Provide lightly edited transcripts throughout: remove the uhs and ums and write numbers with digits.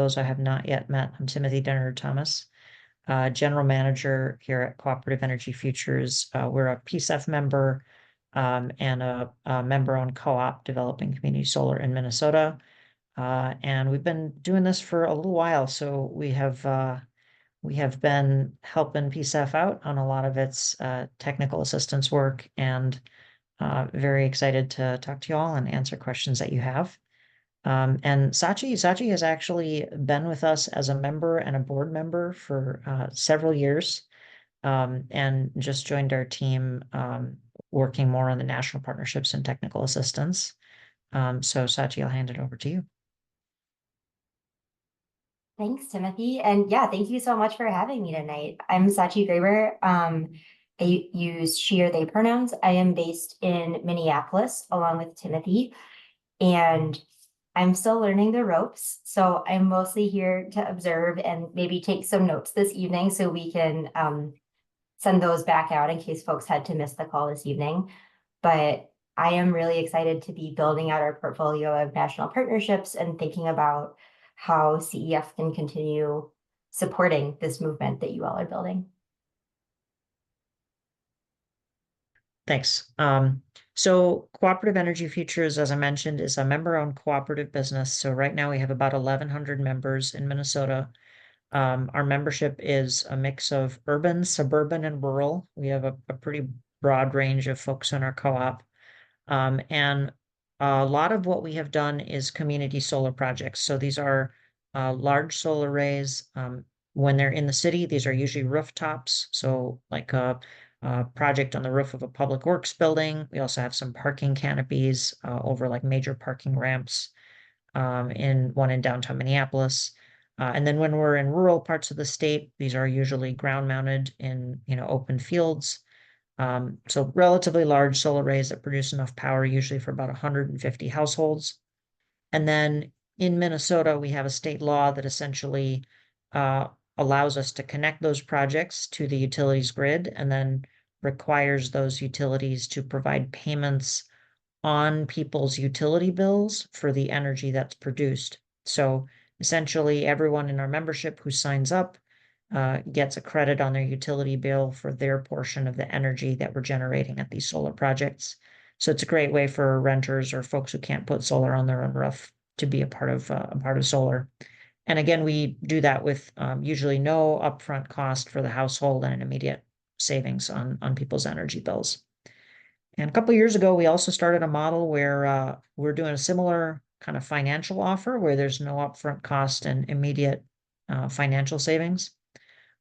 those I have not yet met, I'm Timothy DenHerder-Thomas, General Manager here at Cooperative Energy Futures. We're a PSEF member and a member-owned co-op developing community solar in Minnesota. And we've been doing this for a little while, so we have been helping PSEF out on a lot of its technical assistance work, and very excited to talk to you all and answer questions that you have. And Sachi has actually been with us as a member and a board member for several years, and just joined our team working more on the national partnerships and technical assistance. So Sachi, I'll hand it over to you. Thanks, Timothy. And yeah, thank you so much for having me tonight. I'm Sachi Graber. I use she or they pronouns. I am based in Minneapolis along with Timothy, and I'm still learning the ropes. So I'm mostly here to observe and maybe take some notes this evening so we can send those back out in case folks had to miss the call this evening. But I am really excited to be building out our portfolio of national partnerships and thinking about how CEF can continue supporting this movement that you all are building. Thanks. So Cooperative Energy Futures, as I mentioned, is a member-owned cooperative business. So right now we have about 1,100 members in Minnesota. Our membership is a mix of urban, suburban, and rural. We have a pretty broad range of folks in our co-op. And a lot of what we have done is community solar projects. So these are large solar arrays. When they're in the city, these are usually rooftops. So like a project on the roof of a public works building. We also have some parking canopies over like major parking ramps, in one in downtown Minneapolis. And then when we're in rural parts of the state, these are usually ground mounted in open fields. So relatively large solar arrays that produce enough power, usually for about 150 households. And then in Minnesota, we have a state law that essentially allows us to connect those projects to the utilities grid, and then requires those utilities to provide payments on people's utility bills for the energy that's produced. So essentially, everyone in our membership who signs up gets a credit on their utility bill for their portion of the energy that we're generating at these solar projects. So it's a great way for renters or folks who can't put solar on their own roof to be a part of solar. And again, we do that with usually no upfront cost for the household and an immediate savings on people's energy bills. And a couple of years ago, we also started a model where we're doing a similar kind of financial offer where there's no upfront cost and immediate financial savings,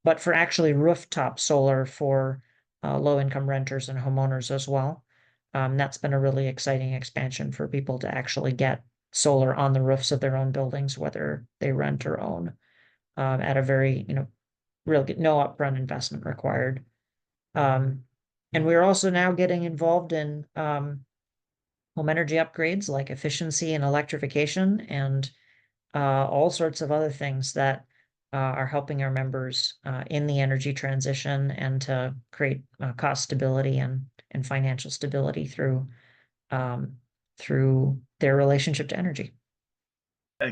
but for actually rooftop solar for low-income renters and homeowners as well. That's been a really exciting expansion for people to actually get solar on the roofs of their own buildings, whether they rent or own, at a very, really no upfront investment required. And we're also now getting involved in home energy upgrades like efficiency and electrification, and all sorts of other things that are helping our members in the energy transition and to create cost stability and financial stability through their relationship to energy.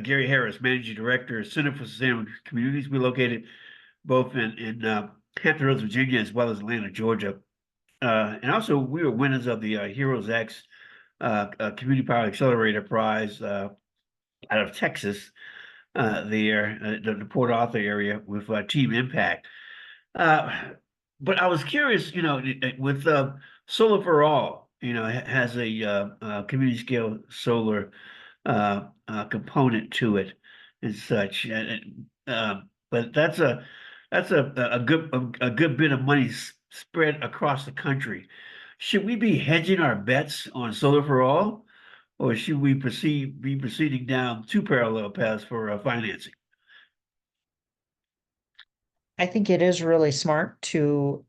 Gary Harris, Managing Director, Center for Sustainable Communities. We're located both in Hampton Roads, Virginia, as well as Atlanta, Georgia. And also, we were winners of the Heroes X Community Power Accelerator Prize out of Texas, the Port Arthur area with Team Impact. But I was curious, with Solar for All, has a community scale solar component to it and such. But that's a good bit of money spread across the country. Should we be hedging our bets on Solar for All, or should we be proceeding down two parallel paths for financing? I think it is really smart to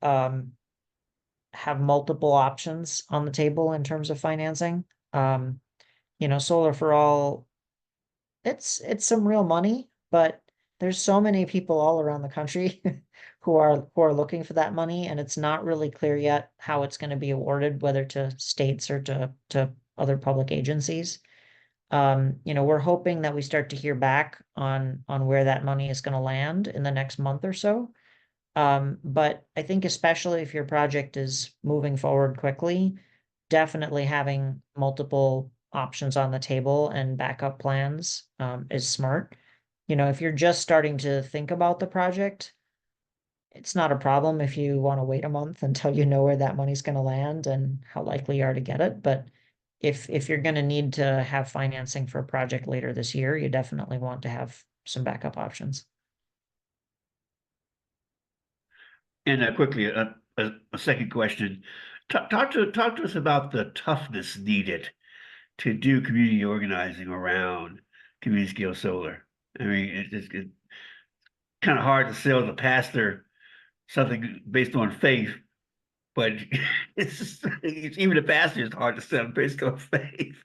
have multiple options on the table in terms of financing. Solar for All, it's some real money, but there's so many people all around the country who are looking for that money, and it's not really clear yet how it's going to be awarded, whether to states or to other public agencies. We're hoping that we start to hear back on where that money is going to land in the next month or so. But I think especially if your project is moving forward quickly, definitely having multiple options on the table and backup plans is smart. If you're just starting to think about the project, it's not a problem if you want to wait a month until you know where that money's going to land and how likely you are to get it. But if you're going to need to have financing for a project later this year, you definitely want to have some backup options. And quickly, a second question. Talk to us about the toughness needed to do community organizing around community scale solar. I mean, it's kind of hard to sell the pastor something based on faith, but it's even the pastor is hard to sell based on faith.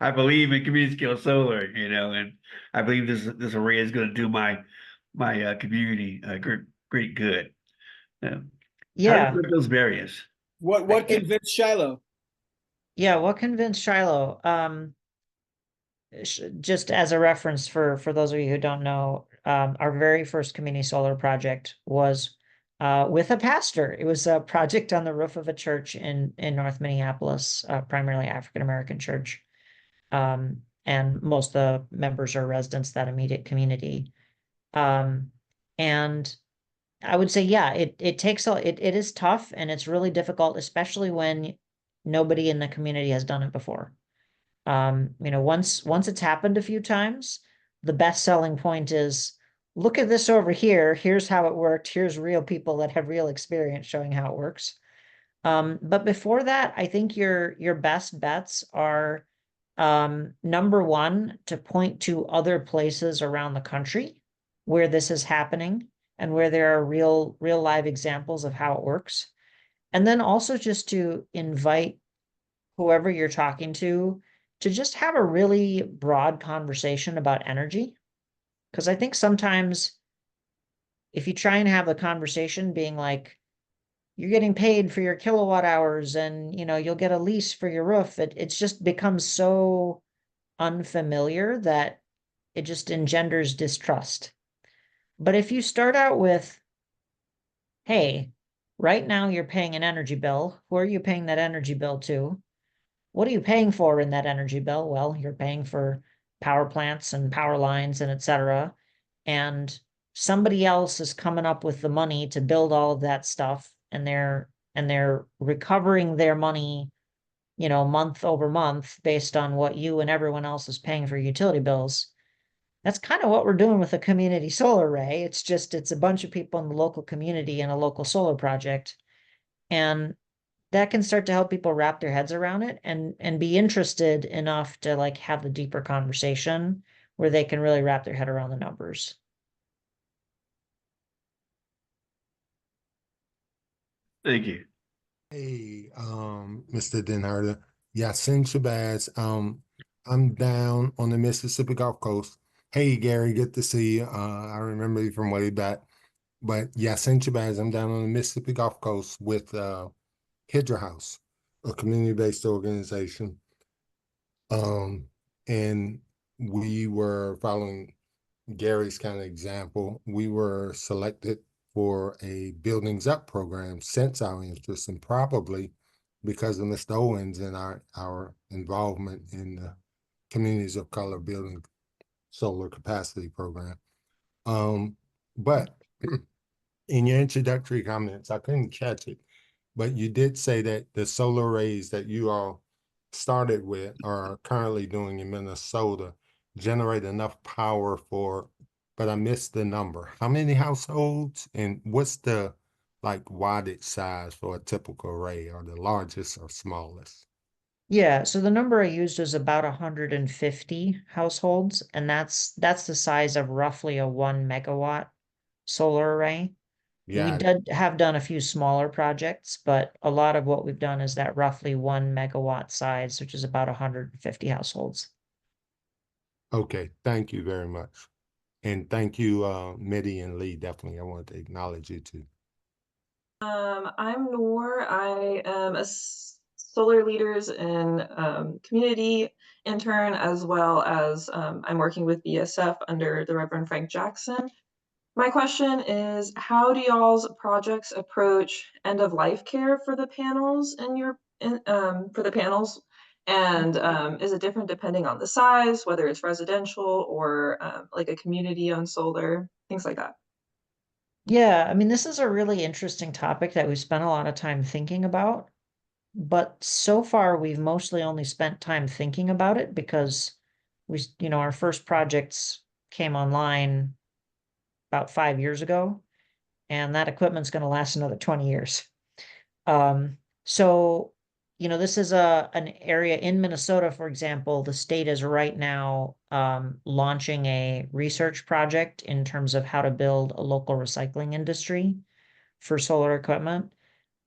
I believe in community scale solar, and I believe this array is going to do my community great good. How do you Yeah. break those barriers? What convinced Shiloh? Yeah, what convinced Shiloh? Just as a reference for those of you who don't know, our very first community solar project was with a pastor. It was a project on the roof of a church in North Minneapolis, primarily African American church. And most of the members are residents of that immediate community. And I would say, yeah, it takes it is tough and it's really difficult, especially when nobody in the community has done it before. Once it's happened a few times, the best selling point is, look at this over here. Here's how it worked. Here's real people that have real experience showing how it works. But before that, I think your best bets are number one, to point to other places around the country where this is happening and where there are real live examples of how it works. And then also just to invite whoever you're talking to just have a really broad conversation about energy. Because I think sometimes if you try and have a conversation being like, you're getting paid for your kilowatt hours and you'll get a lease for your roof, it's just becomes so unfamiliar that it just engenders distrust. But if you start out with, hey, right now you're paying an energy bill. Who are you paying that energy bill to? What are you paying for in that energy bill? Well, you're paying for power plants and power lines and et cetera. And somebody else is coming up with the money to build all of that stuff, and they're recovering their money, month over month based on what you and everyone else is paying for utility bills. That's kind of what we're doing with a community solar array. It's a bunch of people in the local community in a local solar project. And that can start to help people wrap their heads around it and be interested enough to like have the deeper conversation where they can really wrap their head around the numbers. Thank you. Hey, Mr. DenHerder. Yasin Shabazz. I'm down on the Mississippi Gulf Coast. Hey, Gary, good to see you. I remember you from way back. But Yasin Shabazz, I'm down on the Mississippi Gulf Coast with Hydra House, a community-based organization. And we were following Gary's kind of example. We were selected for a Buildings Up program since our interest, and probably because of Mr. Owens and our involvement in the Communities of Color Building Solar Capacity Program. But in your introductory comments, I couldn't catch it, but you did say that the solar arrays that you all started with or are currently doing in Minnesota generate enough power for, but I missed the number. How many households, and what's the wattage size for a typical array, or the largest or smallest? Yeah, so the number I used is about 150 households, and that's the size of roughly a 1 megawatt solar array. We have done a few smaller projects, but a lot of what we've done is that roughly 1 megawatt size, which is about 150 households. Okay, thank you very much. And thank you, Mitty and Lee. Definitely, I wanted to acknowledge you too. I'm Noor. I am a solar leaders in community intern, as well as I'm working with BSF under the Reverend Frank Jackson. My question is, how do y'all's projects approach end of life care for the panels for the panels? And is it different depending on the size, whether it's residential or like a community-owned solar, things like that? Yeah, I mean, this is a really interesting topic that we've spent a lot of time thinking about. But so far, we've mostly only spent time thinking about it because our first projects came online about 5 years ago, and that equipment's going to last another 20 years. So, this is an area in Minnesota, for example. The state is right now launching a research project in terms of how to build a local recycling industry for solar equipment.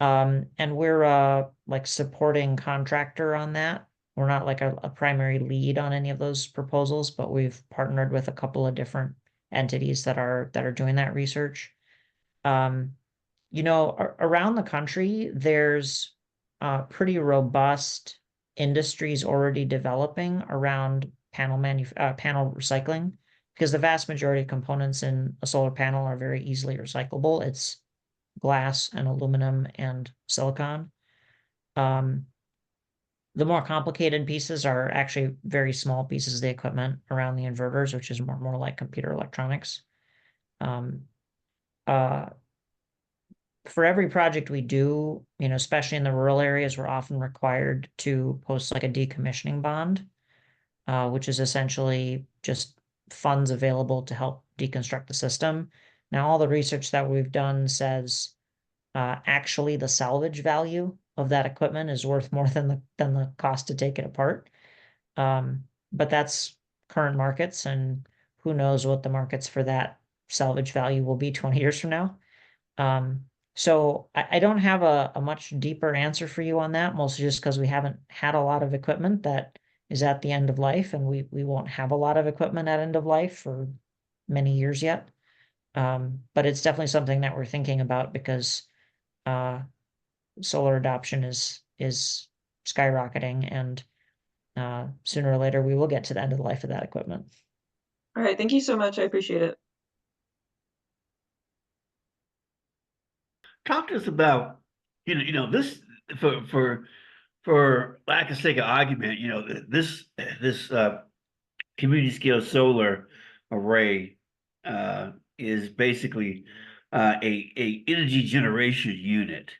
And we're like supporting contractor on that. We're not like a primary lead on any of those proposals, but we've partnered with a couple of different entities that are doing that research. Around the country, there's pretty robust industries already developing around panel recycling, because the vast majority of components in a solar panel are very easily recyclable. It's glass and aluminum and silicon. The more complicated pieces are actually very small pieces of the equipment around the inverters, which is more like computer electronics. For every project we do, especially in the rural areas, we're often required to post like a decommissioning bond, which is essentially just funds available to help deconstruct the system. Now, all the research that we've done says actually the salvage value of that equipment is worth more than the cost to take it apart. But that's current markets, and who knows what the markets for that salvage value will be 20 years from now. So I don't have a much deeper answer for you on that, mostly just because we haven't had a lot of equipment that is at the end of life, and we won't have a lot of equipment at end of life for many years yet. But it's definitely something that we're thinking about because solar adoption is skyrocketing, and sooner or later we will get to the end of the life of that equipment. All right, thank you so much. I appreciate it. Talk to us about, this for lack of sake of argument, this community scale solar array is basically a energy generation unit,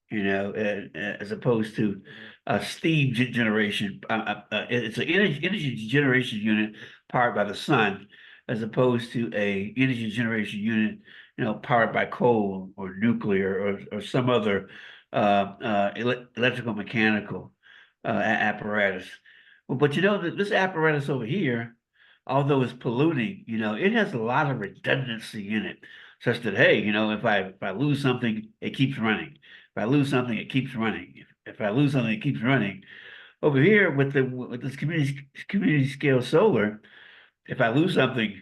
as opposed to a steam generation. It's an energy generation unit powered by the sun, as opposed to a energy generation unit, powered by coal or nuclear or some other electrical mechanical apparatus. Well, but this apparatus over here, although it's polluting, it has a lot of redundancy in it, such that, hey, if I lose something, it keeps running. If I lose something, it keeps running. If I lose something, it keeps running. Over here with this community scale solar, if I lose something,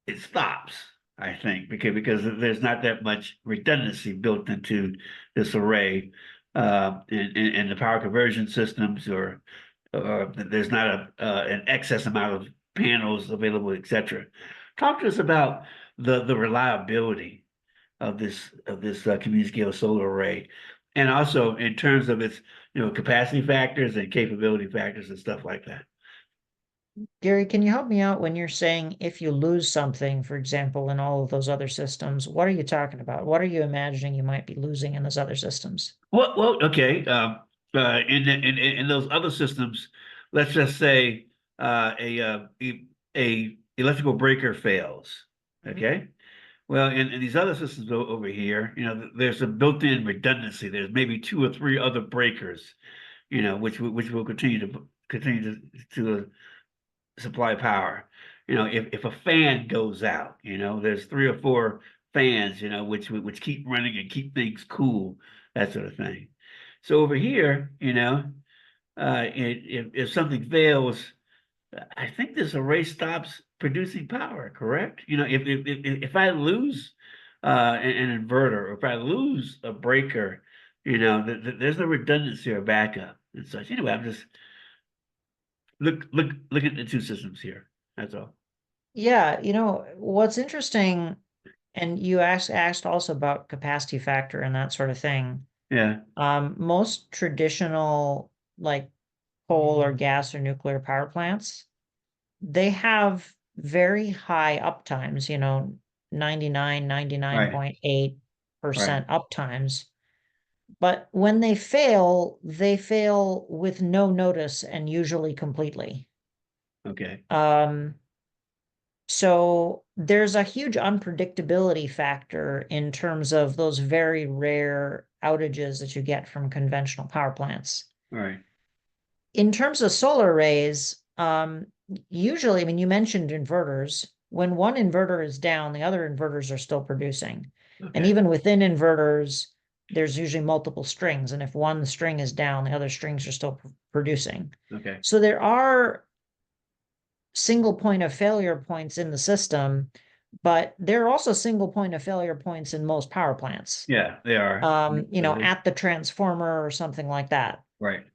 it stops, I think, because there's not that much redundancy built into this array, in the power conversion systems, or there's not an excess amount of panels available, etc. Talk to us about the reliability of this community scale solar array, and also in terms of its capacity factors and capability factors and stuff like that. Gary, can you help me out when you're saying if you lose something, for example, in all of those other systems? What are you talking about? What are you imagining you might be losing in those other systems? Well, okay. In those other systems, let's just say a electrical breaker fails. Okay. Well, in these other systems over here, there's a built-in redundancy. There's maybe 2 or 3 other breakers, which will continue to supply power. If a fan goes out, there's 3 or 4 fans, which keep running and keep things cool, that sort of thing. So over here, if something fails, I think this array stops producing power, correct? If I lose an inverter, or if I lose a breaker, there's no redundancy or backup and such. Anyway, I'm just look at the two systems here. That's all. Yeah, what's interesting, and you asked also about capacity factor and that sort of thing. Yeah, Most traditional like coal or gas or nuclear power plants, they have very high uptimes, 99, 99.8% uptimes. But when they fail with no notice and usually completely. okay, So there's a huge unpredictability factor in terms of those very rare outages that you get from conventional power plants. all right, In terms of solar arrays, usually, I mean, you mentioned inverters. When one inverter is down, the other inverters are still producing. And okay, even within inverters, there's usually multiple strings. And if one string is down, the other strings are still producing. okay, So there are single point of failure points in the system, but there are also single point of failure points in most power plants. yeah, they are. At the transformer or something like that. Right,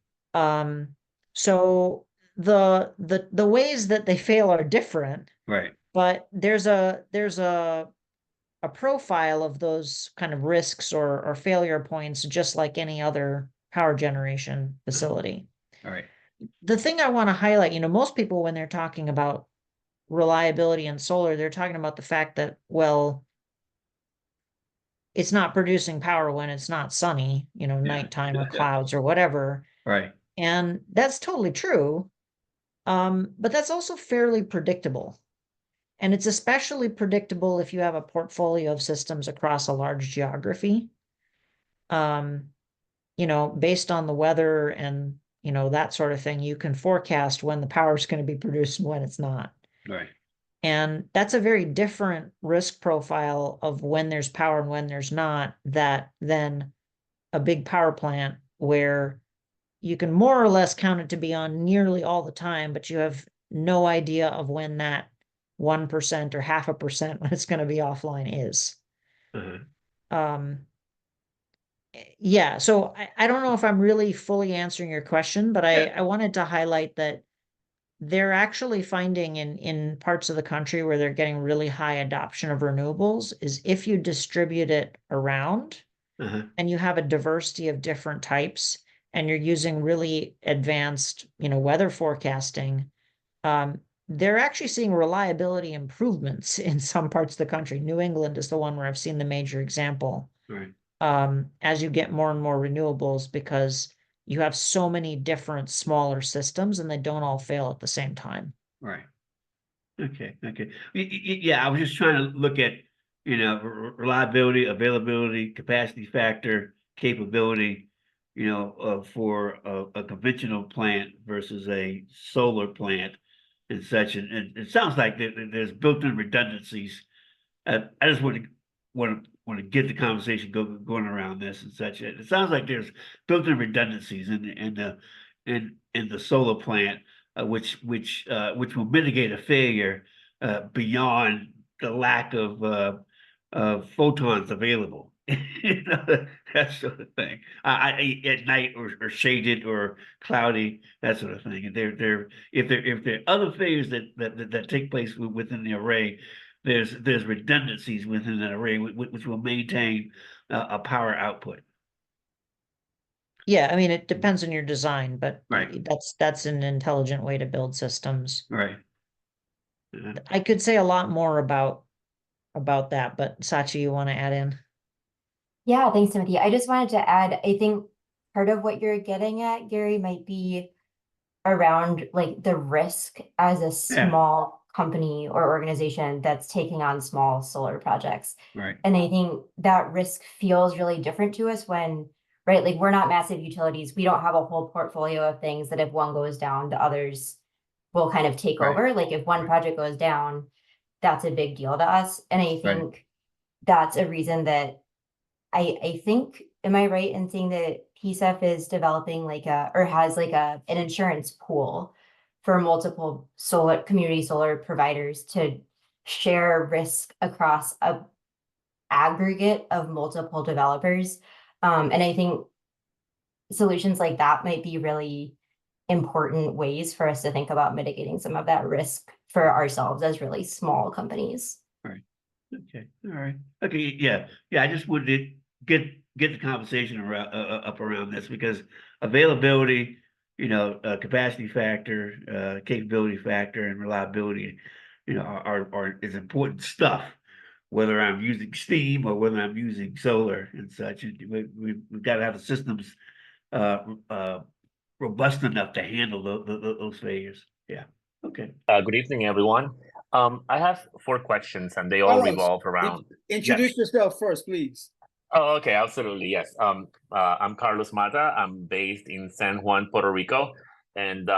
So the ways that they fail are different, right, but there's a profile of those kind of risks or failure points, just like any other power generation facility. all right, The thing I want to highlight, most people, when they're talking about reliability in solar, they're talking about the fact that, well, it's not producing power when it's not sunny, nighttime or clouds or whatever. right, And that's totally true. But that's also fairly predictable. And it's especially predictable if you have a portfolio of systems across a large geography. Based on the weather and, that sort of thing, you can forecast when the power is going to be produced and when it's not. right, And that's a very different risk profile of when there's power and when there's not, than a big power plant where you can more or less count it to be on nearly all the time, but you have no idea of when that 1% or 0.5% when it's going to be offline is. uh-huh, Yeah, so I don't know if I'm really fully answering your question, but I wanted to highlight that they're actually finding in parts of the country where they're getting really high adoption of renewables is if you distribute it around uh-huh, and you have a diversity of different types and you're using really advanced, weather forecasting, they're actually seeing reliability improvements in some parts of the country. New England is the one where I've seen the major example. right, As you get more and more renewables, because you have so many different smaller systems and they don't all fail at the same time. right. Okay, okay. Yeah, I was just trying to look at, reliability, availability, capacity factor, capability, for a conventional plant versus a solar plant and such. And it sounds like there's built-in redundancies. I just want to get the conversation going around this and such. It sounds like there's built-in redundancies in the solar plant, which will mitigate a failure beyond the lack of photons available. That sort of thing. At night or shaded or cloudy, that sort of thing. And if there are other failures that take place within the array, there's redundancies within that array which will maintain a power output. Yeah, I mean, it depends on your design, but Right. that's an intelligent way to build systems. Right. I could say a lot more about that, but Sachi, you want to add in? Yeah, thanks, Timothy. I just wanted to add, I think part of what you're getting at, Gary, might be around like the risk as a small company or organization that's taking on small solar projects. Right. And I think that risk feels really different to us when, right, like we're not massive utilities. We don't have a whole portfolio of things that if one goes down, the others will kind of take Right. over. Like if one project goes down, that's a big deal to us. And I think that's a reason that I think, am I right in saying that PSEF is developing or has an insurance pool for multiple community solar providers to share risk across a aggregate of multiple developers. And I think solutions like that might be really important ways for us to think about mitigating some of that risk for ourselves as really small companies. Okay, all right. Okay, yeah, I just wanted to get the conversation around up around this because availability, capacity factor, capability factor, and reliability, are is important stuff. Whether I'm using steam or whether I'm using solar and such, and we've got to have the systems uh, uh, robust enough to handle those failures. Yeah. Okay. Good evening, everyone. I have 4 questions, and they all Carlos, revolve around. Introduce yourself first, please. Oh, okay, absolutely, yes. I'm Carlos Mata. I'm based in San Juan, Puerto Rico, and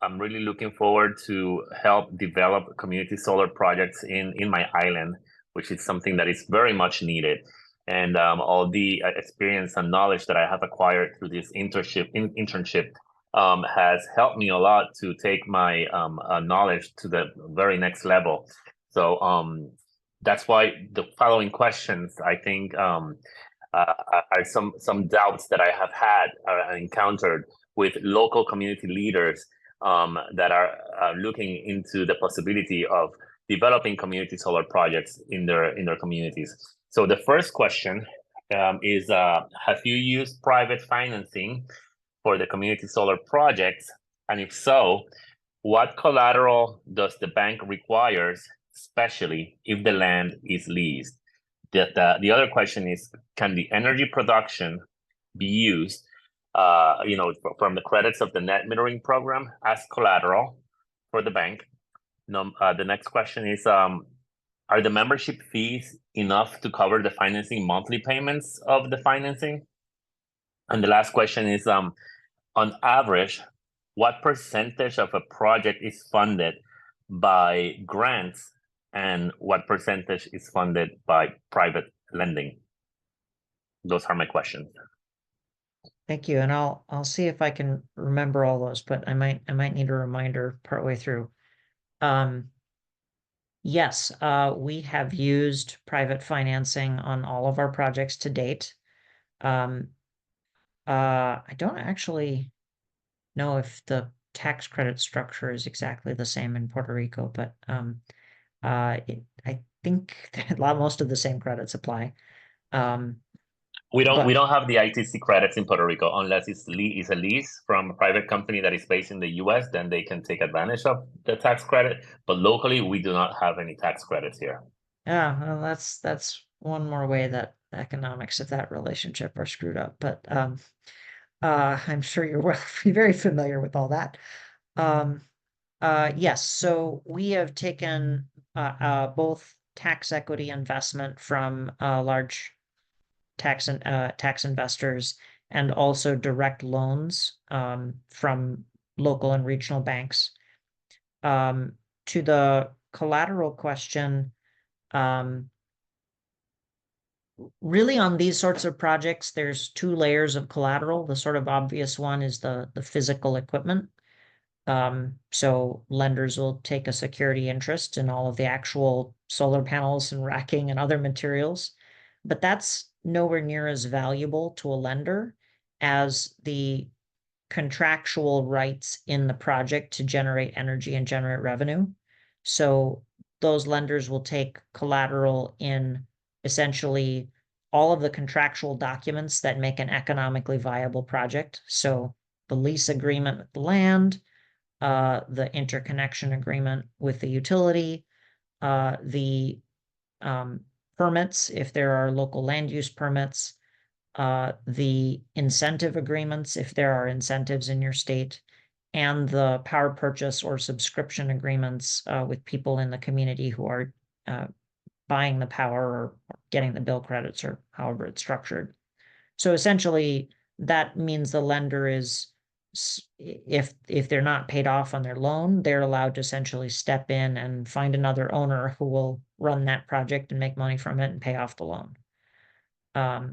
I'm really looking forward to help develop community solar projects in my island, which is something that is very much needed. And all the experience and knowledge that I have acquired through this internship has helped me a lot to take my knowledge to the very next level. So that's why the following questions, I think, are some doubts that I have had encountered with local community leaders that are looking into the possibility of developing community solar projects in their communities. So the first question is, have you used private financing for the community solar projects? And if so, what collateral does the bank requires, especially if the land is leased? The other question is, can the energy production be used, from the credits of the net metering program as collateral for the bank? The next question is, are the membership fees enough to cover the financing monthly payments of the financing? And the last question is, on average, what percentage of a project is funded by grants and what percentage is funded by private lending? Those are my questions. Thank you, and I'll see if I can remember all those, but I might need a reminder partway through. Yes, we have used private financing on all of our projects to date. I don't actually know if the tax credit structure is exactly the same in Puerto Rico, but I think that most of the same credits apply. We but- don't have the ITC credits in Puerto Rico unless it's a lease from a private company that is based in the US. Then they can take advantage of the tax credit. But locally, we do not have any tax credits here. Yeah, well, that's one more way that the economics of that relationship are screwed up. But I'm sure you're very familiar with all that. Yes, so we have taken both tax equity investment from large tax investors and also direct loans from local and regional banks. To the collateral question, really on these sorts of projects, there's 2 layers of collateral. The sort of obvious one is the physical equipment. So lenders will take a security interest in all of the actual solar panels and racking and other materials, but that's nowhere near as valuable to a lender as the contractual rights in the project to generate energy and generate revenue. So those lenders will take collateral in essentially all of the contractual documents that make an economically viable project. So the lease agreement with the land, the interconnection agreement with the utility, the permits, if there are local land use permits, the incentive agreements, if there are incentives in your state, and the power purchase or subscription agreements with people in the community who are buying the power or getting the bill credits or however it's structured. So essentially, that means the lender is, if they're not paid off on their loan, they're allowed to essentially step in and find another owner who will run that project and make money from it and pay off the loan. I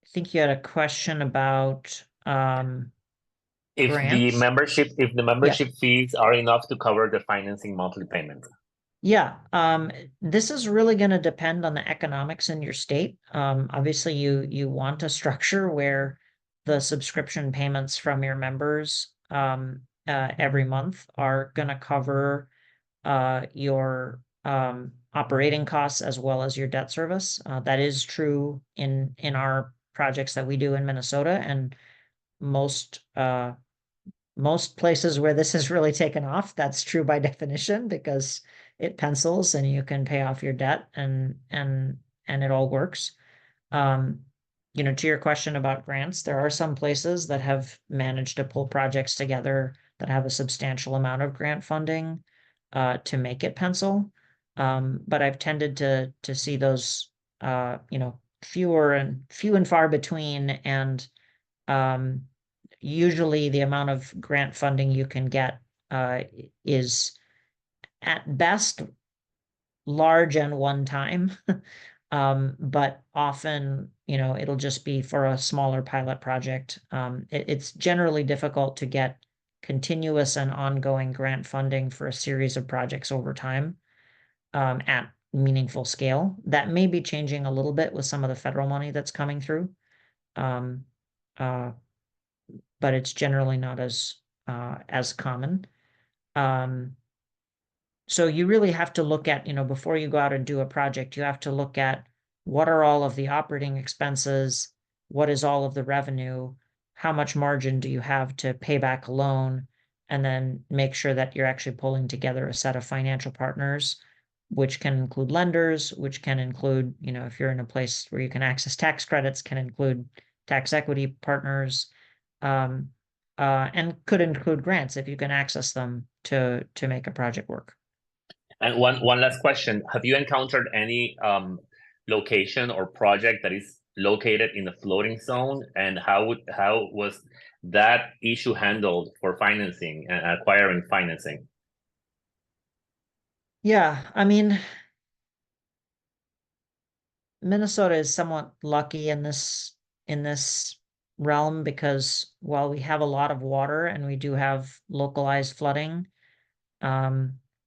think you had a question about If the grants. membership fees are enough to cover the financing monthly payment. Yeah, this is really going to depend on the economics in your state. Obviously, you want a structure where the subscription payments from your members every month are going to cover your operating costs as well as your debt service. That is true in our projects that we do in Minnesota, and most places where this has really taken off, that's true by definition, because it pencils and you can pay off your debt and it all works. You know, to your question about grants, there are some places that have managed to pull projects together that have a substantial amount of grant funding to make it pencil. But I've tended to see those, you know, few and far between, and usually the amount of grant funding you can get is at best large and one time. But often, you know, it'll just be for a smaller pilot project. It's generally difficult to get continuous and ongoing grant funding for a series of projects over time at meaningful scale. That may be changing a little bit with some of the federal money that's coming through. But it's generally not as common. So you really have to look at, you know, before you go out and do a project, you have to look at what are all of the operating expenses, what is all of the revenue, how much margin do you have to pay back a loan, and then make sure that you're actually pulling together a set of financial partners, which can include lenders, which can include, you know, if you're in a place where you can access tax credits, can include tax equity partners, and could include grants if you can access them to make a project work. And one last question: have you encountered any location or project that is located in the floating zone, and how was that issue handled for financing and acquiring financing? Yeah, I mean, Minnesota is somewhat lucky in this realm, because while we have a lot of water and we do have localized flooding,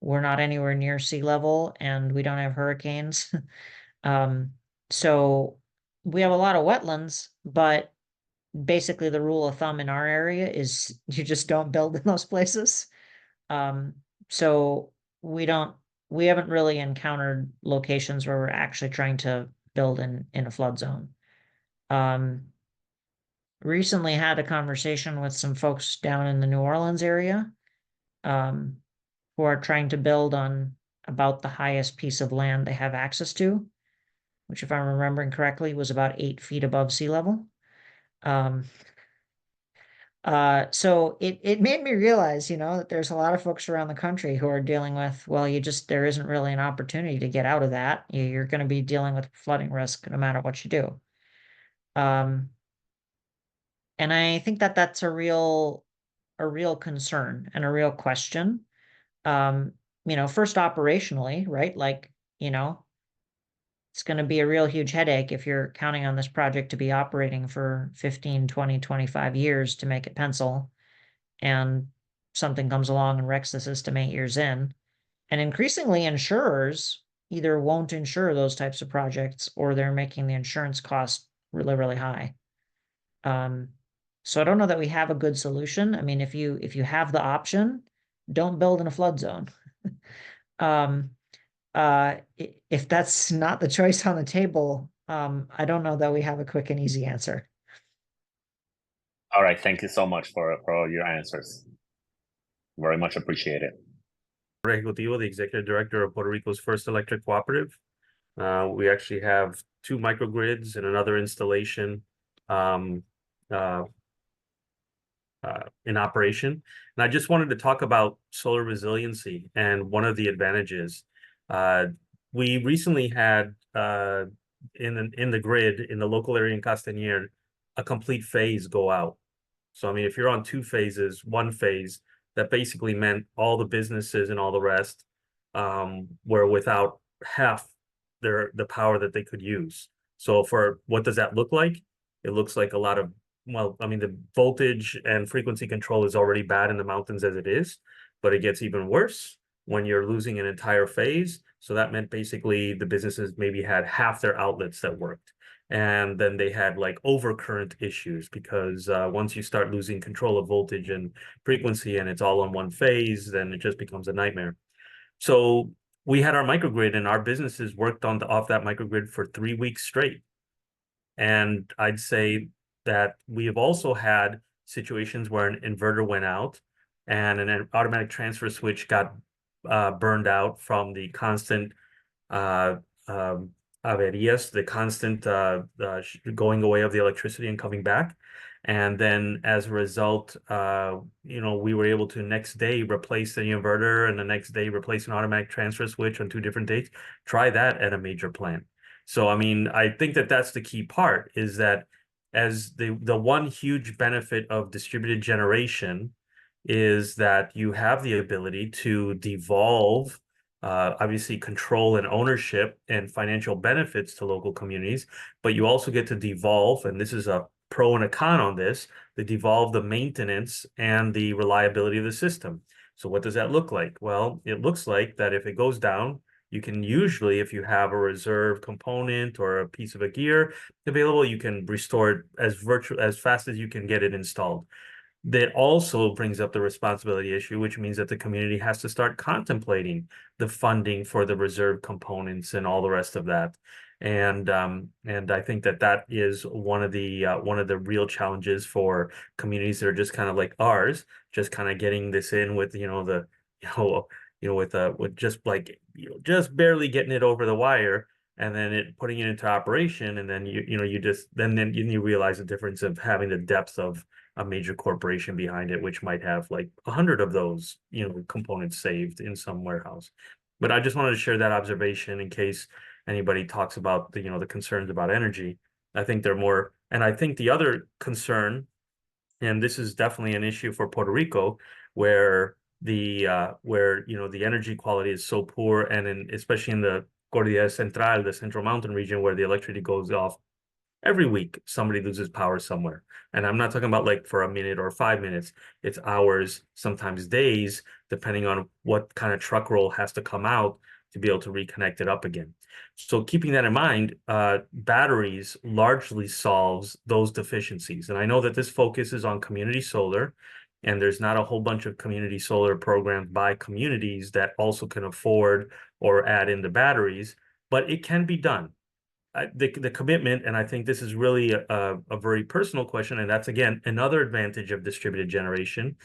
we're not anywhere near sea level and we don't have hurricanes. So we have a lot of wetlands, but basically the rule of thumb in our area is you just don't build in those places. So we haven't really encountered locations where we're actually trying to build in a flood zone. Recently had a conversation with some folks down in the New Orleans area, who are trying to build on about the highest piece of land they have access to, which, if I'm remembering correctly, was about 8 feet above sea level. So it made me realize, you know, that there's a lot of folks around the country who are dealing with, well, there isn't really an opportunity to get out of that. You're going to be dealing with flooding risk no matter what you do. And I think that that's a real concern and a real question. You know, first operationally, right? Like, you know, it's going to be a real huge headache if you're counting on this project to be operating for 15, 20, 25 years to make it pencil, and something comes along and wrecks the system 8 years in. And increasingly, insurers either won't insure those types of projects, or they're making the insurance cost really, really high. So I don't know that we have a good solution. I mean, if you have the option, don't build in a flood zone. If that's not the choice on the table, I don't know that we have a quick and easy answer. All right, thank you so much for all your answers. Very much appreciated. Ejecutivo, the executive director of Puerto Rico's first electric cooperative. We actually have 2 microgrids and another installation in operation. And I just wanted to talk about solar resiliency and one of the advantages. We recently had in the grid in the local area in Castañer a complete phase go out. So I mean, if you're on 2 phases, 1 phase, that basically meant all the businesses and all the rest were without half the power that they could use. So for what does that look like? It looks like a lot of, well, I mean, the voltage and frequency control is already bad in the mountains as it is, but it gets even worse when you're losing an entire phase. So that meant basically the businesses maybe had half their outlets that worked. And then they had like overcurrent issues because once you start losing control of voltage and frequency and it's all on one phase, then it just becomes a nightmare. So we had our microgrid and our businesses worked off that microgrid for 3 weeks straight. And I'd say that we have also had situations where an inverter went out and an automatic transfer switch got burned out from the constant averias, the constant going away of the electricity and coming back. And then as a result, we were able to next day replace the inverter and the next day replace an automatic transfer switch on 2 different dates. Try that at a major plant. So, I mean, I think that that's the key part, is that as the one huge benefit of distributed generation is that you have the ability to devolve obviously control and ownership and financial benefits to local communities, but you also get to devolve, and this is a pro and a con on this, to devolve the maintenance and the reliability of the system. So what does that look like? Well, it looks like that if it goes down, you can usually, if you have a reserve component or a piece of a gear available, you can restore it as fast as you can get it installed. That also brings up the responsibility issue, which means that the community has to start contemplating the funding for the reserve components and all the rest of that. And I think that that is one of the real challenges for communities that are just kind of like ours, just kind of getting this in with with just barely getting it over the wire, and then putting it into operation, and then you realize the difference of having the depth of a major corporation behind it, which might have like 100 of those, components saved in some warehouse. But I just wanted to share that observation in case anybody talks about the concerns about energy. I think they're more, and I think the other concern, and this is definitely an issue for Puerto Rico, where the energy quality is so poor, and especially in the Cordillera Central, the Central Mountain region, where the electricity goes off every week, somebody loses power somewhere. And I'm not talking about like for a minute or 5 minutes. It's hours, sometimes days, depending on what kind of truck roll has to come out to be able to reconnect it up again. So keeping that in mind, batteries largely solves those deficiencies. And I know that this focuses on community solar, and there's not a whole bunch of community solar programs by communities that also can afford or add in the batteries, but it can be done. The commitment, and I think this is really a very personal question, and that's again another advantage of distributed generation,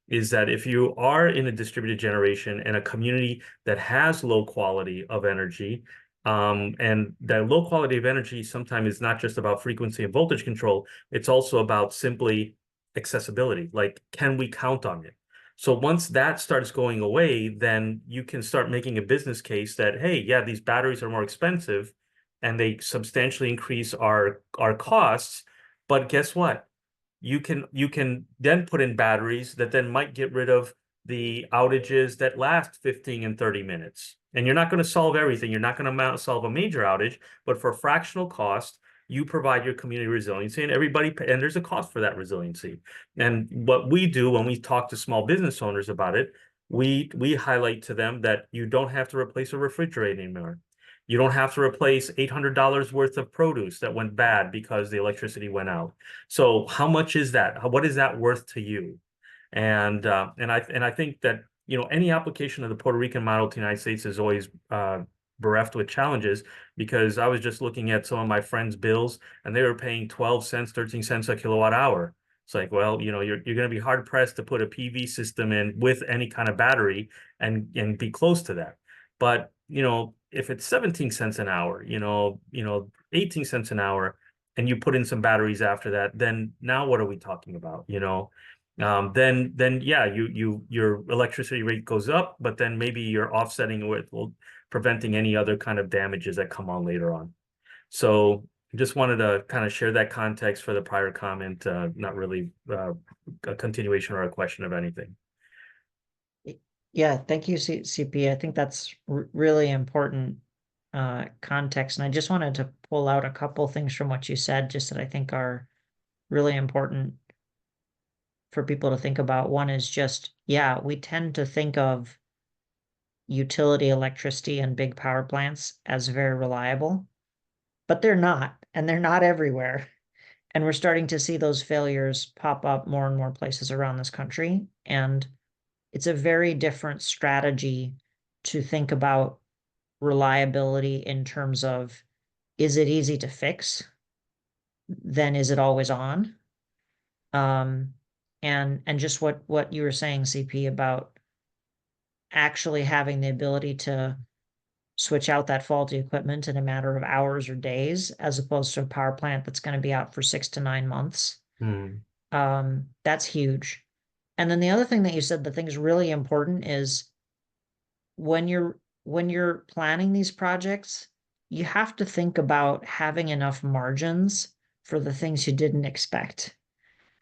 is that if you are in a distributed generation in a community that has low quality of energy, and that low quality of energy sometimes is not just about frequency and voltage control, it's also about simply accessibility. Like, can we count on it? So once that starts going away, then you can start making a business case that, hey, yeah, these batteries are more expensive, and they substantially increase our costs. But guess what? You can then put in batteries that then might get rid of the outages that last 15 and 30 minutes. And you're not going to solve everything. You're not going to solve a major outage, but for fractional cost, you provide your community resiliency, and and there's a cost for that resiliency. And what we do when we talk to small business owners about it, we highlight to them that you don't have to replace a refrigerator anymore. You don't have to replace $800 worth of produce that went bad because the electricity went out. So how much is that? What is that worth to you? And I think that any application of the Puerto Rican model to the United States is always bereft with challenges, because I was just looking at some of my friends' bills, and they were paying 12 cents, 13 cents a kilowatt hour. It's like, well, you're going to be hard pressed to put a PV system in with any kind of battery and be close to that. But if it's 17 cents an hour, 18 cents an hour, and you put in some batteries after that, then now what are we talking about? Then yeah, your electricity rate goes up, but then maybe you're offsetting with preventing any other kind of damages that come on later on. So just wanted to kind of share that context for the prior comment, not really a continuation or a question of anything. Yeah, thank you, CP. I think that's really important context. And I just wanted to pull out a couple things from what you said, just that I think are really important for people to think about. One is just, yeah, we tend to think of utility electricity and big power plants as very reliable, but they're not, and they're not everywhere. And we're starting to see those failures pop up more and more places around this country. And it's a very different strategy to think about reliability in terms of, is it easy to fix? Then is it always on? And just what you were saying, CP, about actually having the ability to switch out that faulty equipment in a matter of hours or days, as opposed to a power plant that's going to be out for 6 to 9 months. That's huge. And then the other thing that you said that I think is really important is when you're planning these projects, you have to think about having enough margins for the things you didn't expect,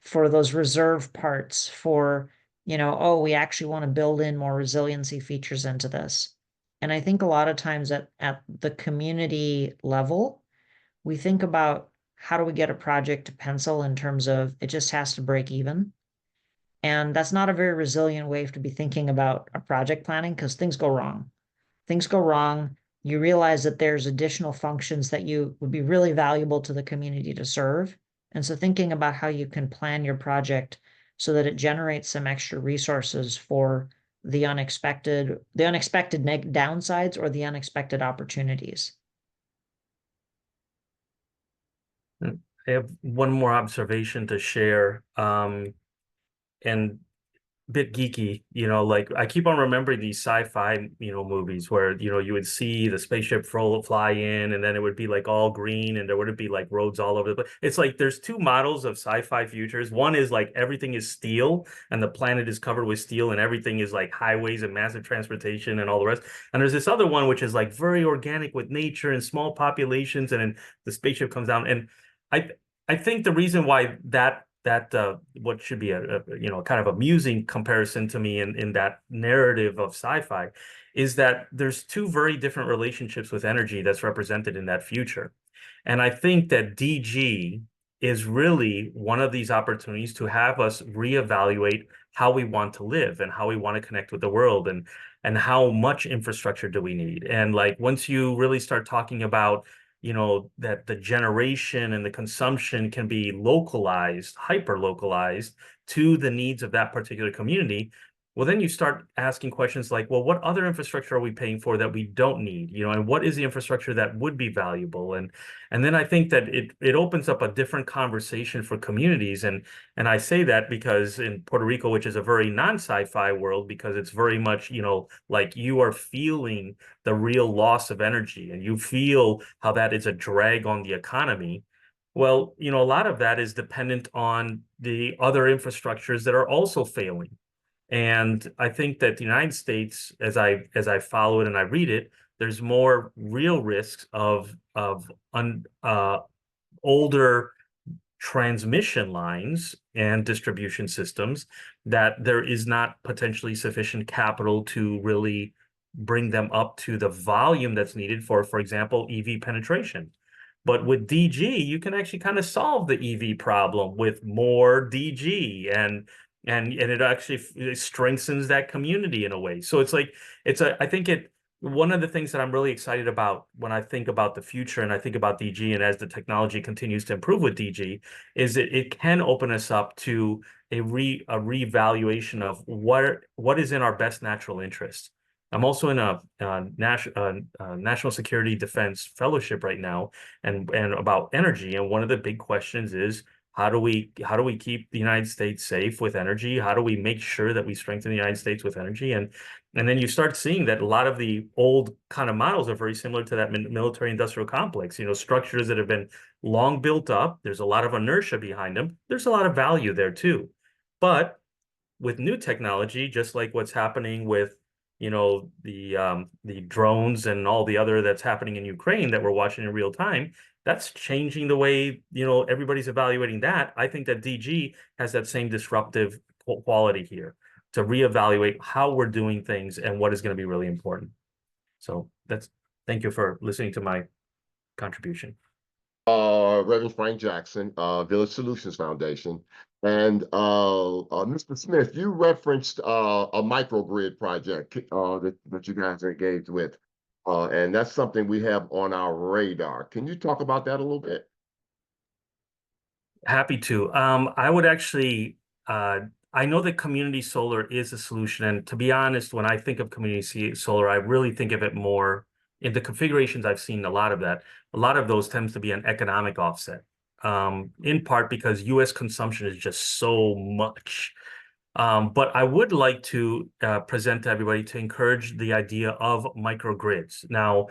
for those reserve parts, for, oh, we actually want to build in more resiliency features into this. And I think a lot of times at the community level, we think about how do we get a project to pencil in terms of it just has to break even. And that's not a very resilient way to be thinking about a project planning, because things go wrong. Things go wrong. You realize that there's additional functions that you would be really valuable to the community to serve. And so thinking about how you can plan your project so that it generates some extra resources for the unexpected downsides or the unexpected opportunities. I have one more observation to share, and bit geeky, like I keep on remembering these sci-fi, movies where, you would see the spaceship fly in and then it would be like all green and there wouldn't be like roads all over the place. It's like there's two models of sci-fi futures. One is like everything is steel and the planet is covered with steel and everything is like highways and massive transportation and all the rest. And there's this other one which is like very organic with nature and small populations, and then the spaceship comes down. And I think the reason why that what should be a kind of amusing comparison to me in that narrative of sci-fi is that there's two very different relationships with energy that's represented in that future. And I think that DG is really one of these opportunities to have us reevaluate how we want to live and how we want to connect with the world, and how much infrastructure do we need. And like once you really start talking about that the generation and the consumption can be localized, hyper localized to the needs of that particular community, well, then you start asking questions like, well, what other infrastructure are we paying for that we don't need? And what is the infrastructure that would be valuable? And then I think that it opens up a different conversation for communities. And I say that because in Puerto Rico, which is a very non-sci-fi world, because it's very much, like you are feeling the real loss of energy and you feel how that is a drag on the economy. Well, a lot of that is dependent on the other infrastructures that are also failing. And I think that the United States, as I follow it and I read it, there's more real risks of older transmission lines and distribution systems that there is not potentially sufficient capital to really bring them up to the volume that's needed for example, EV penetration. But with DG, you can actually kind of solve the EV problem with more DG, and it actually strengthens that community in a way. So it's like I think one of the things that I'm really excited about when I think about the future and I think about DG, and as the technology continues to improve with DG, is that it can open us up to a reevaluation of what is in our best natural interest. I'm also in a national security defense fellowship right now, and about energy. And one of the big questions is, how do we keep the United States safe with energy? How do we make sure that we strengthen the United States with energy? And then you start seeing that a lot of the old kind of models are very similar to that military industrial complex, structures that have been long built up. There's a lot of inertia behind them. There's a lot of value there too. But with new technology, just like what's happening with the drones and all the other that's happening in Ukraine that we're watching in real time, that's changing the way everybody's evaluating that. I think that DG has that same disruptive quality here to reevaluate how we're doing things and what is going to be really important. So thank you for listening to my contribution. Reverend Frank Jackson, Village Solutions Foundation. And Mr. Smith, you referenced a microgrid project that you guys are engaged with. And that's something we have on our radar. Can you talk about that a little bit? Happy to. I would actually, I know that community solar is a solution. And to be honest, when I think of community solar, I really think of it more in the configurations I've seen a lot of that. A lot of those tends to be an economic offset, in part because US consumption is just so much. But I would like to present to everybody to encourage the idea of microgrids. Now,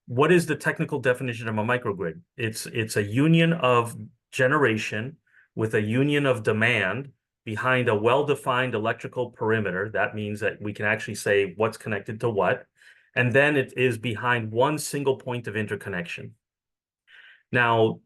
what is the technical definition of a microgrid? It's a union of generation with a union of demand behind a well-defined electrical perimeter. That means that we can actually say what's connected to what. And then it is behind one single point of interconnection. Now,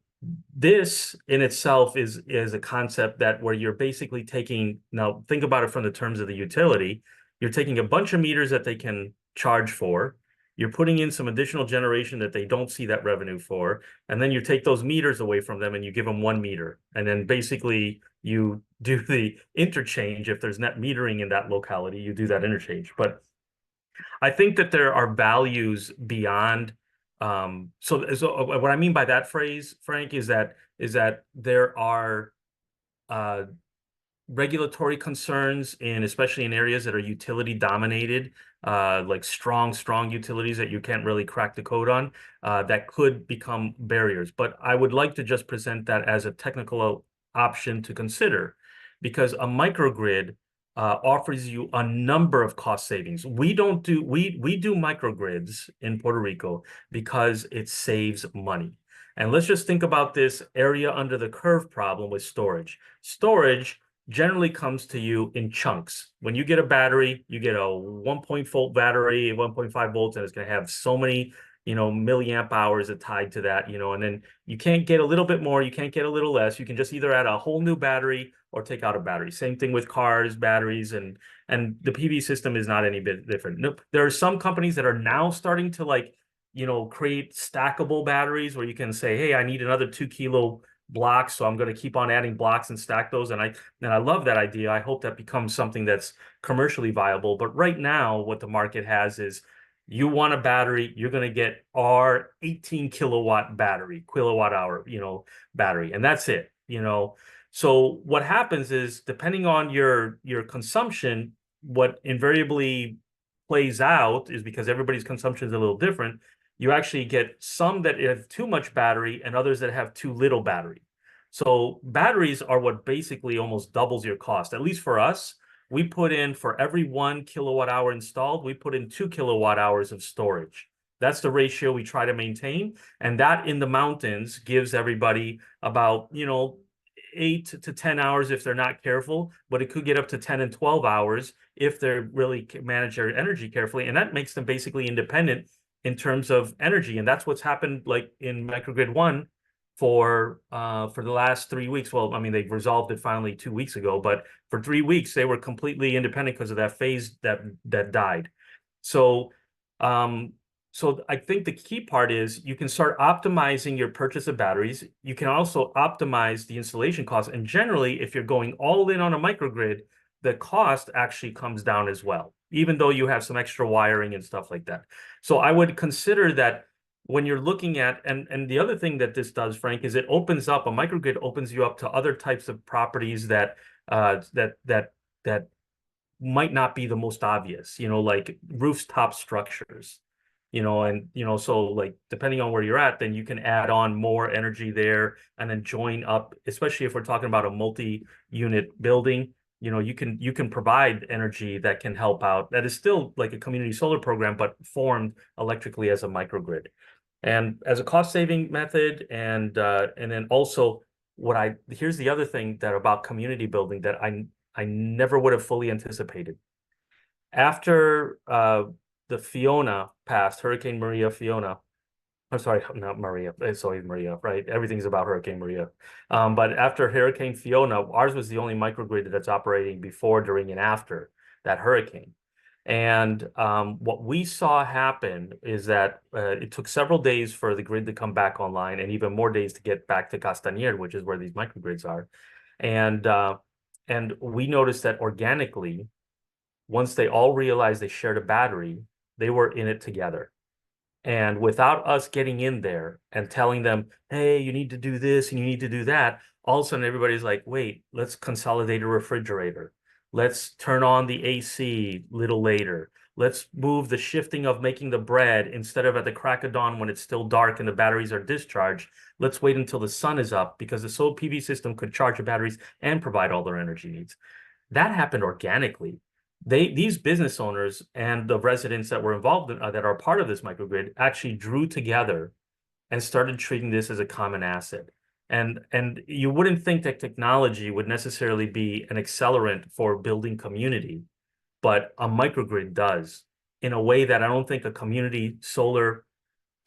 this in itself is a concept that where you're basically taking, now think about it from the terms of the utility, you're taking a bunch of meters that they can charge for, you're putting in some additional generation that they don't see that revenue for, and then you take those meters away from them and you give them 1 meter. And then basically you do the interchange. If there's net metering in that locality, you do that interchange. But I think that there are values beyond. So what I mean by that phrase, Frank, is that there are regulatory concerns especially in areas that are utility dominated, like strong utilities that you can't really crack the code on, that could become barriers. But I would like to just present that as a technical option to consider, because a microgrid offers you a number of cost savings. We do microgrids in Puerto Rico because it saves money. And let's just think about this area under the curve problem with storage. Storage generally comes to you in chunks. When you get a battery, you get a 1.0 volt battery, 1.5 volts, and it's going to have so many, milliamp hours tied to that, and then you can't get a little bit more, you can't get a little less. You can just either add a whole new battery or take out a battery. Same thing with cars, batteries, and the PV system is not any bit different. Nope. There are some companies that are now starting to create stackable batteries where you can say, hey, I need another 2-kilo blocks, so I'm going to keep on adding blocks and stack those. And I love that idea. I hope that becomes something that's commercially viable. But right now, what the market has is, you want a battery, you're going to get our 18 kilowatt battery, kilowatt hour, battery, and that's it. So what happens is, depending on your consumption, what invariably plays out is, because everybody's consumption is a little different, you actually get some that have too much battery and others that have too little battery. So batteries are what basically almost doubles your cost. At least for us, we put in, for every 1 kilowatt hour installed, we put in 2 kilowatt hours of storage. That's the ratio we try to maintain. And that in the mountains gives everybody about, 8 to 10 hours if they're not careful, but it could get up to 10 and 12 hours if they really manage their energy carefully. And that makes them basically independent in terms of energy. And that's what's happened like in microgrid 1 for the last 3 weeks. Well, I mean, they resolved it finally 2 weeks ago, but for 3 weeks they were completely independent because of that phase that died. So I think the key part is, you can start optimizing your purchase of batteries. You can also optimize the installation costs. And generally, if you're going all in on a microgrid, the cost actually comes down as well, even though you have some extra wiring and stuff like that. So I would consider that when you're looking at, and the other thing that this does, Frank, is it opens up, a microgrid opens you up to other types of properties that might not be the most obvious, like rooftop structures, so like depending on where you're at, then you can add on more energy there and then join up, especially if we're talking about a multi-unit building. You can provide energy that can help out. That is still like a community solar program, but formed electrically as a microgrid, and as a cost-saving method. And then also, here's the other thing that about community building that I never would have fully anticipated. After the Fiona passed, Hurricane Maria, Fiona. I'm sorry, not Maria. It's always Maria, right? Everything's about Hurricane Maria. But after Hurricane Fiona, ours was the only microgrid that's operating before, during, and after that hurricane. And what we saw happen is that it took several days for the grid to come back online, and even more days to get back to Castañer, which is where these microgrids are. And we noticed that organically, once they all realized they shared a battery, they were in it together. And without us getting in there and telling them, hey, you need to do this and you need to do that, all of a sudden everybody's like, wait, let's consolidate a refrigerator. Let's turn on the AC a little later. Let's move the shifting of making the bread instead of at the crack of dawn when it's still dark and the batteries are discharged. Let's wait until the sun is up because the solar PV system could charge the batteries and provide all their energy needs. That happened organically. These business owners and the residents that were involved in, that are part of this microgrid actually drew together and started treating this as a common asset. And you wouldn't think that technology would necessarily be an accelerant for building community, but a microgrid does in a way that I don't think a community solar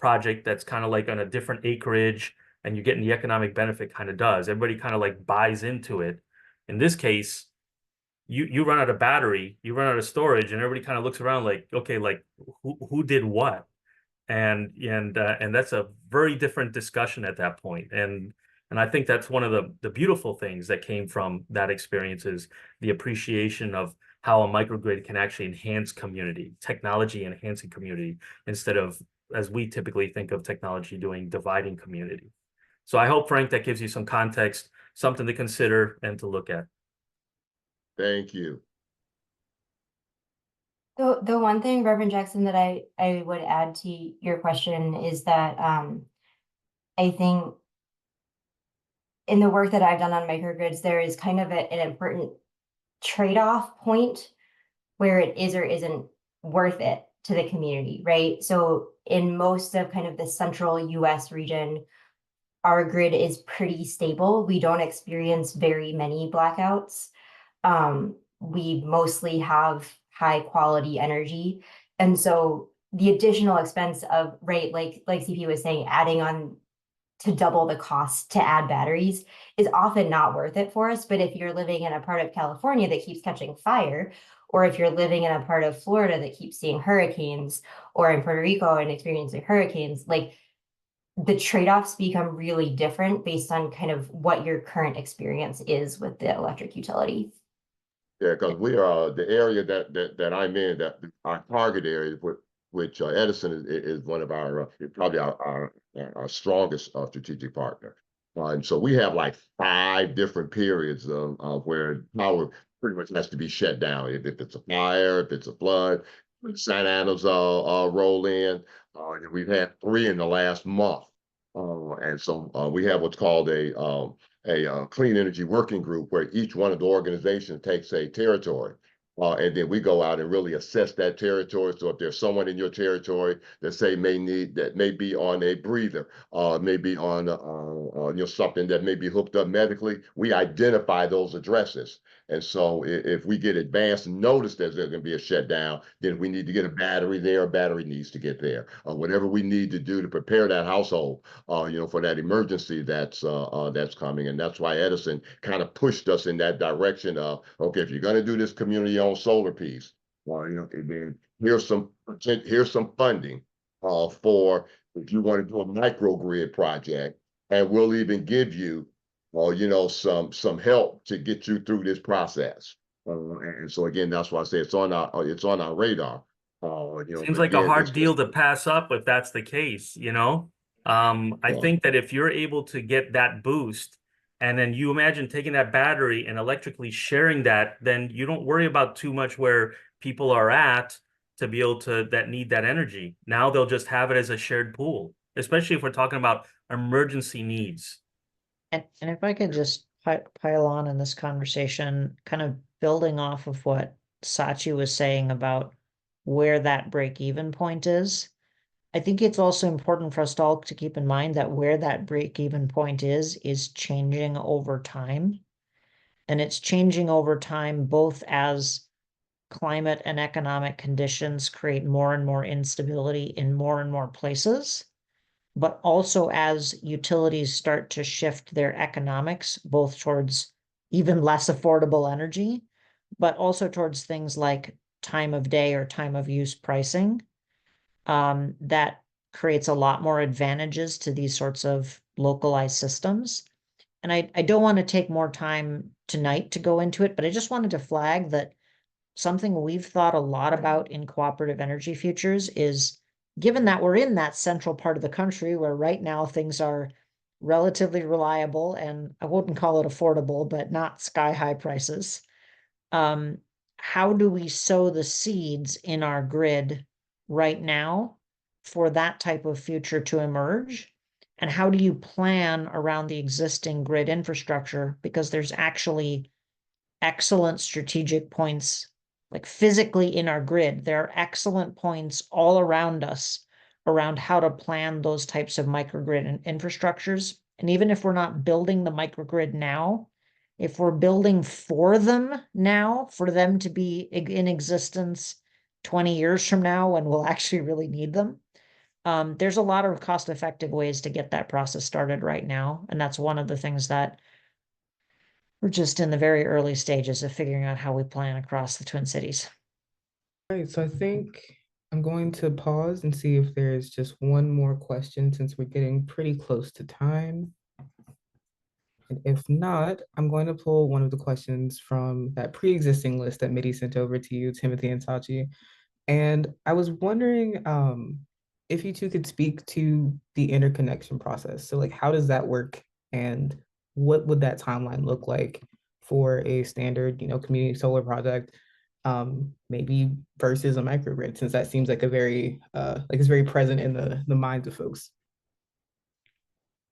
project that's kind of like on a different acreage and you're getting the economic benefit kind of does. Everybody kind of like buys into it. In this case, you run out of battery, you run out of storage, and everybody kind of looks around like, okay, like who did what? And that's a very different discussion at that point. And I think that's one of the beautiful things that came from that experience is the appreciation of how a microgrid can actually enhance community, technology enhancing community, instead of, as we typically think of technology doing, dividing community. So I hope, Frank, that gives you some context, something to consider and to look at. Thank you. The one thing, Reverend Jackson, that I would add to your question is that I think in the work that I've done on microgrids, there is kind of an important trade-off point where it is or isn't worth it to the community, right? So in most of kind of the central US region, our grid is pretty stable. We don't experience very many blackouts. We mostly have high quality energy. And so the additional expense of, right, like CP was saying, adding on to double the cost to add batteries is often not worth it for us. But if you're living in a part of California that keeps catching fire, or if you're living in a part of Florida that keeps seeing hurricanes, or in Puerto Rico and experiencing hurricanes, like the trade-offs become really different based on kind of what your current experience is with the electric utility. Yeah, because we are the area that I'm in, that our target area, which Edison is one of our probably our strongest strategic partner. And so we have like 5 different periods of where power pretty much has to be shut down. If it's a fire, if it's a flood, Santa Ana's roll in. We've had 3 in the last month. And so we have what's called a clean energy working group where each one of the organizations takes a territory. And then we go out and really assess that territory. So if there's someone in your territory that may be on a breather, maybe on something that may be hooked up medically, we identify those addresses. And so if we get advanced notice that there's going to be a shutdown, then we need to get a battery there. A battery needs to get there. Whatever we need to do to prepare that household, for that emergency that's coming. And that's why Edison kind of pushed us in that direction of, okay, if you're going to do this community-owned solar piece, here's some funding for if you want to do a microgrid project, and we'll even give you some help to get you through this process. And so again, that's why I say it's on our radar. Seems like a hard deal to pass up if that's the case, I think that if you're able to get that boost, and then you imagine taking that battery and electrically sharing that, then you don't worry about too much where people are at to be able to need that energy. Now they'll just have it as a shared pool, especially if we're talking about emergency needs. And if I could just pile on in this conversation, kind of building off of what Sachi was saying about where that break-even point is, I think it's also important for us all to keep in mind that where that break-even point is changing over time. And it's changing over time both as climate and economic conditions create more and more instability in more and more places, but also as utilities start to shift their economics both towards even less affordable energy, but also towards things like time of day or time of use pricing. That creates a lot more advantages to these sorts of localized systems. And I don't want to take more time tonight to go into it, but I just wanted to flag that something we've thought a lot about in cooperative energy futures is given that we're in that central part of the country where right now things are relatively reliable and I wouldn't call it affordable, but not sky high prices. How do we sow the seeds in our grid right now for that type of future to emerge? And how do you plan around the existing grid infrastructure? Because there's actually excellent strategic points, like physically in our grid. There are excellent points all around us around how to plan those types of microgrid and infrastructures. And even if we're not building the microgrid now, if we're building for them now, for them to be in existence 20 years from now when we'll actually really need them, there's a lot of cost-effective ways to get that process started right now. And that's one of the things that we're just in the very early stages of figuring out how we plan across the Twin Cities. All right, so I think I'm going to pause and see if there's just one more question since we're getting pretty close to time. And if not, I'm going to pull one of the questions from that pre-existing list that Mitty sent over to you, Timothy and Sachi. And I was wondering if you two could speak to the interconnection process. So like, how does that work? And what would that timeline look like for a standard, community solar project, maybe versus a microgrid, since that seems like a very, it's very present in the minds of folks.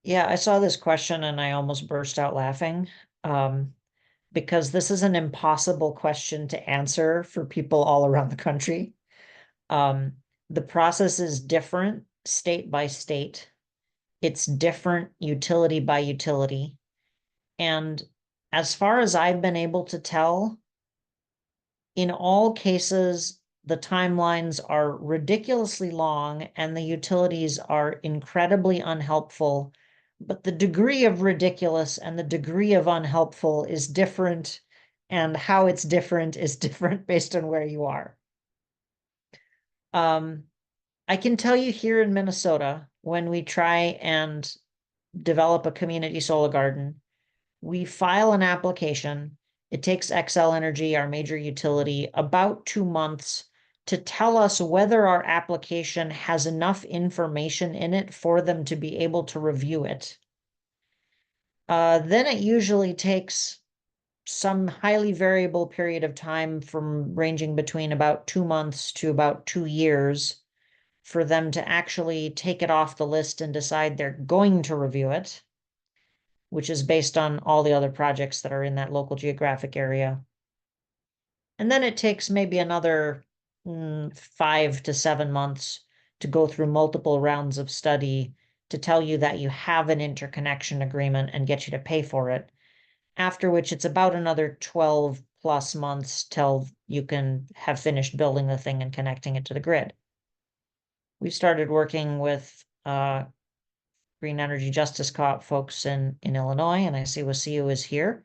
Yeah, I saw this question and I almost burst out laughing because this is an impossible question to answer for people all around the country. The process is different state by state. It's different utility by utility. And as far as I've been able to tell, in all cases, the timelines are ridiculously long and the utilities are incredibly unhelpful. But the degree of ridiculous and the degree of unhelpful is different, and how it's different is different based on where you are. I can tell you here in Minnesota, when we try and develop a community solar garden, we file an application. It takes Xcel Energy, our major utility, about 2 months to tell us whether our application has enough information in it for them to be able to review it. Then it usually takes some highly variable period of time from ranging between about 2 months to about 2 years for them to actually take it off the list and decide they're going to review it, which is based on all the other projects that are in that local geographic area. And then it takes maybe another 5 to 7 months to go through multiple rounds of study to tell you that you have an interconnection agreement and get you to pay for it. After which it's about another 12 plus months till you can have finished building the thing and connecting it to the grid. We started working with Green Energy Justice Co-op folks in Illinois, and I see Wasia is here.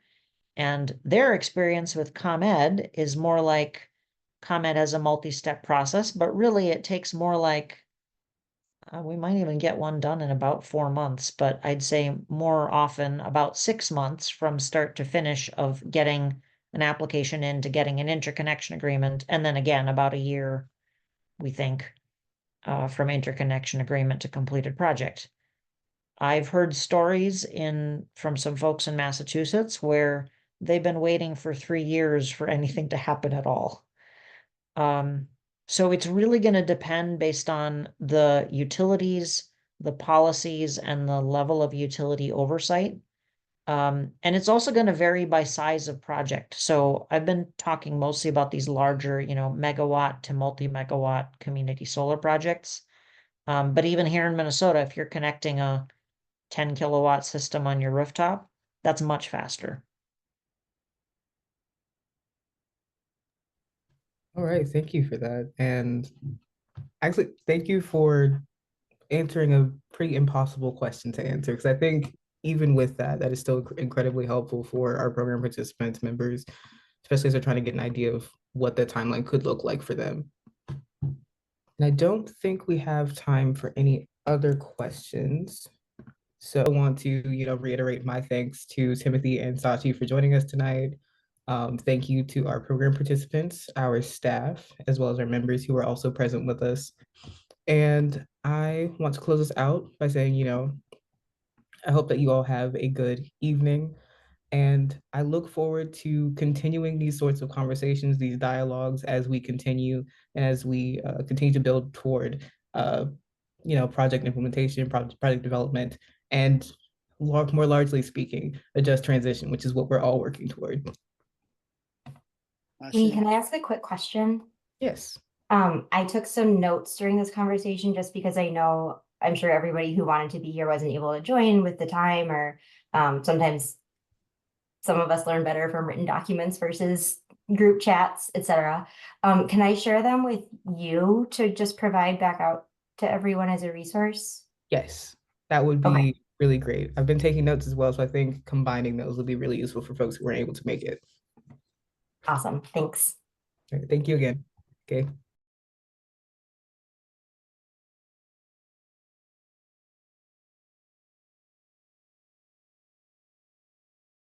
And their experience with ComEd is more like ComEd has a multi-step process, but really it takes more like, we might even get one done in about 4 months, but I'd say more often about 6 months from start to finish of getting an application in to getting an interconnection agreement. And then again, about a year, we think, from interconnection agreement to completed project. I've heard stories from some folks in Massachusetts where they've been waiting for 3 years for anything to happen at all. So it's really going to depend based on the utilities, the policies, and the level of utility oversight. And it's also going to vary by size of project. So I've been talking mostly about these larger, megawatt to multi-megawatt community solar projects. But even here in Minnesota, if you're connecting a 10 kilowatt system on your rooftop, that's much faster. All right, thank you for that. And actually, thank you for answering a pretty impossible question to answer, because I think even with that is still incredibly helpful for our program participants, members, especially as they're trying to get an idea of what the timeline could look like for them. And I don't think we have time for any other questions. So I want to, reiterate my thanks to Timothy and Sachi for joining us tonight. Thank you to our program participants, our staff, as well as our members who are also present with us. And I want to close this out by saying, you know, I hope that you all have a good evening. And I look forward to continuing these sorts of conversations, these dialogues, as we continue and as we continue to build toward, you know, project implementation, project development, and more largely speaking, a just transition, which is what we're all working toward. Lee, can I ask a quick question? Yes. I took some notes during this conversation just because I'm sure everybody who wanted to be here wasn't able to join with the time, or sometimes some of us learn better from written documents versus group chats, etc. Can I share them with you to just provide back out to everyone as a resource? Yes, that would be Okay. really great. I've been taking notes as well, so I think combining those would be really useful for folks who weren't able to make it. Awesome. Thanks. All right, thank you again. Okay.